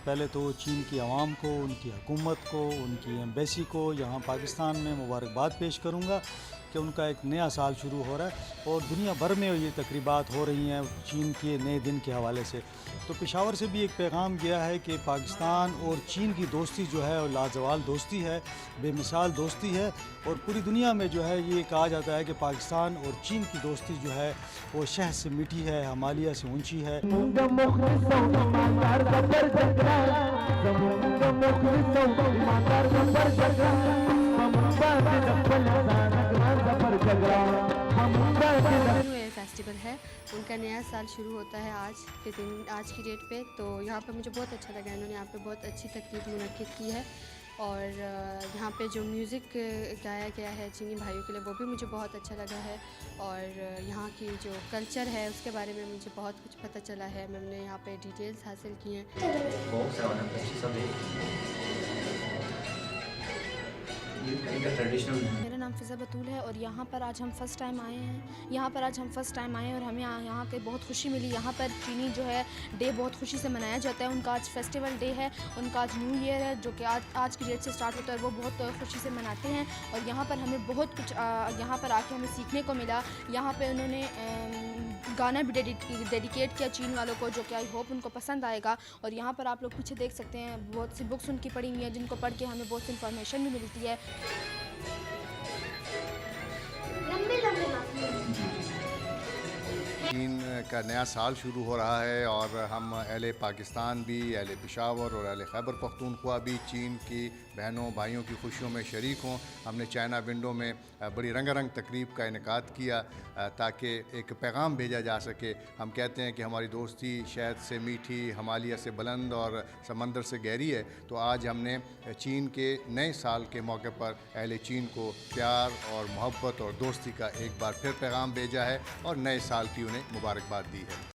पहले तो चीन की आवाम को, उनकी हुकूमत को, उनकी एम्बेसी को यहाँ पाकिस्तान में मुबारकबाद पेश करूँगा कि उनका एक नया साल शुरू हो रहा है और दुनिया भर में ये तकरीबात हो रही हैं चीन के नए दिन के हवाले से। तो पेशावर से भी एक पैगाम गया है कि पाकिस्तान और चीन की दोस्ती जो है वो लाजवाल दोस्ती है, बेमिसाल दोस्ती है और पूरी दुनिया में जो है ये कहा जाता है कि पाकिस्तान और चीन की दोस्ती जो है वो शहद से मीठी है, हिमालय से ऊंची है। फेस्टिवल है, उनका नया साल शुरू होता है आज के दिन, आज की डेट पे। तो यहाँ पे मुझे बहुत अच्छा लगा, इन्होंने यहाँ पे बहुत अच्छी तकरीब मुनक्किद की है और यहाँ पे जो म्यूज़िक गाया गया है चीनी भाइयों के लिए वो भी मुझे बहुत अच्छा लगा है। और यहाँ की जो कल्चर है उसके बारे में मुझे बहुत कुछ पता चला है, मैंने यहाँ पे डिटेल्स हासिल की हैं। मेरा नाम फ़िज़ा बतूल है और यहाँ पर आज हम फ़र्स्ट टाइम आए हैं और हमें यहाँ के बहुत खुशी मिली। यहाँ पर चीनी जो है डे बहुत खुशी से मनाया जाता है, उनका आज फेस्टिवल डे है, उनका आज न्यू ईयर है जो कि आज की डेट से स्टार्ट होता है, वो बहुत खुशी से मनाते हैं। और यहाँ पर हमें बहुत कुछ यहाँ पर आके हमें सीखने को मिला। यहाँ पर उन्होंने गाना भी डेडिकेट किया चीन वालों को, जो कि आई होप उनको पसंद आएगा। और यहाँ पर आप लोग पीछे देख सकते हैं बहुत सी बुक्स उनकी पढ़ी हुई हैं जिनको पढ़ के हमें बहुत सी इन्फॉर्मेशन भी मिलती है। चीन का नया साल शुरू हो रहा है और हम अहले पाकिस्तान भी, अहले पेशावर और अहले खैबर पख्तूनख्वा भी चीन की बहनों भाइयों की खुशियों में शरीक हों। हमने चाइना विंडो में बड़ी रंगारंग तकरीब का इनेकाद किया ताकि एक पैगाम भेजा जा सके। हम कहते हैं कि हमारी दोस्ती शहद से मीठी, हिमालय से बुलंद और समंदर से गहरी है। तो आज हमने चीन के नए साल के मौके पर अहले चीन को प्यार और मोहब्बत और दोस्ती का एक बार फिर पैगाम भेजा है और नए साल की उन्हें मुबारकबाद दी है।